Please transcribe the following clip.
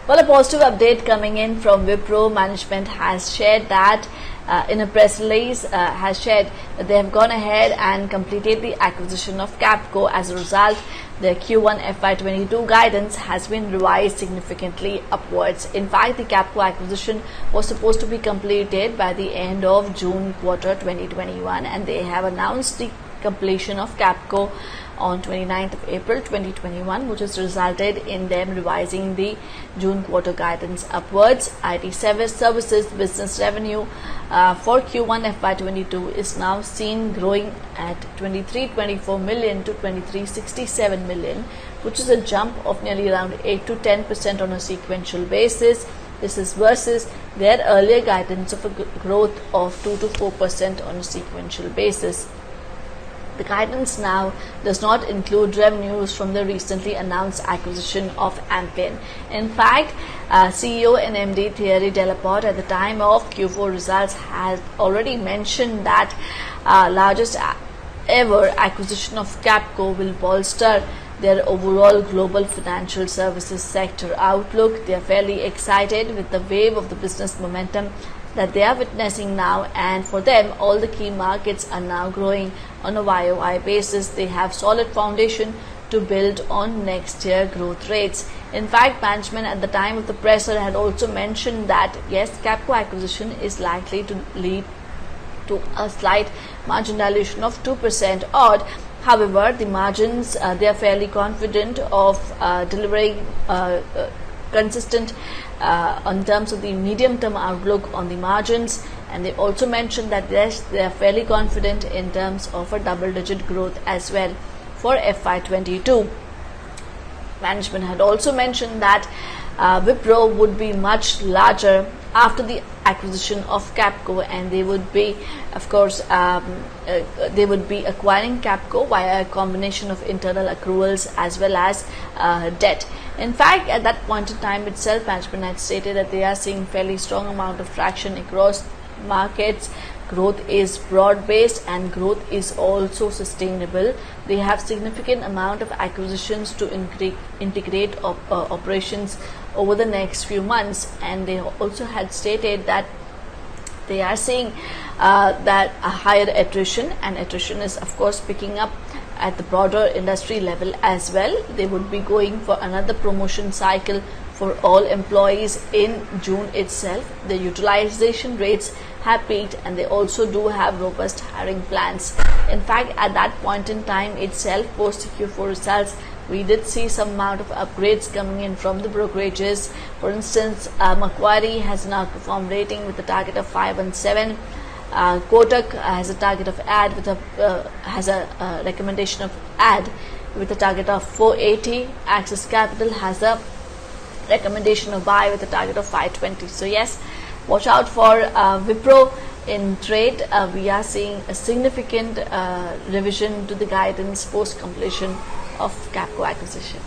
Well, a positive update coming in from Wipro. Management has shared that in a press release, has shared that they have gone ahead and completed the acquisition of Capco. As a result, their Q1 FY22 guidance has been revised significantly upwards. In fact, the Capco acquisition was supposed to be completed by the end of June quarter 2021, and they have announced the completion of Capco on 29th of April 2021, which has resulted in them revising the June quarter guidance upwards. IT services business revenue for Q1 FY22 is now seen growing at 2324 million to 2367 million, which is a jump of nearly around 8 to 10% on a sequential basis. This is versus their earlier guidance of a growth of 2 to 4% on a sequential basis. The guidance now does not include revenues from the recently announced acquisition of Ampion. In fact, CEO and MD Thierry Delaporte at the time of Q4 results has already mentioned that largest ever acquisition of Capco will bolster their overall global financial services sector outlook. They are fairly excited with the wave of the business momentum that they are witnessing now, and for them all the key markets are now growing on a YOY basis. They have solid foundation to build on next year growth rates. In fact, management at the time of the presser had also mentioned that yes, Capco acquisition is likely to lead to a slight margin dilution of 2% odd. However, the margins, they are fairly confident of delivering consistent in terms of the medium-term outlook on the margins, and they also mentioned that yes, they are fairly confident in terms of a double-digit growth as well for FY22. Management had also mentioned that Wipro would be much larger after the acquisition of Capco, and they would be, of course, they would be acquiring Capco via a combination of internal accruals as well as debt. In fact, at that point in time itself, management had stated that they are seeing fairly strong amount of traction across markets. Growth is broad-based and growth is also sustainable. They have significant amount of acquisitions to integrate operations over the next few months, and they also had stated that they are seeing that a higher attrition, and attrition is of course picking up at the broader industry level as well. They would be going for another promotion cycle for all employees in June itself. The utilization rates have peaked, and they also do have robust hiring plans. In fact, at that point in time itself, post Q4 results, we did see some amount of upgrades coming in from the brokerages. For instance, Macquarie has now performed rating with a target of 5 and 7. QOQ has a target of add with a has a recommendation of add with a target of 480. Axis Capital has a recommendation of buy with a target of 520. So yes, watch out for Wipro in trade. We are seeing a significant revision to the guidance post completion of Capco acquisition.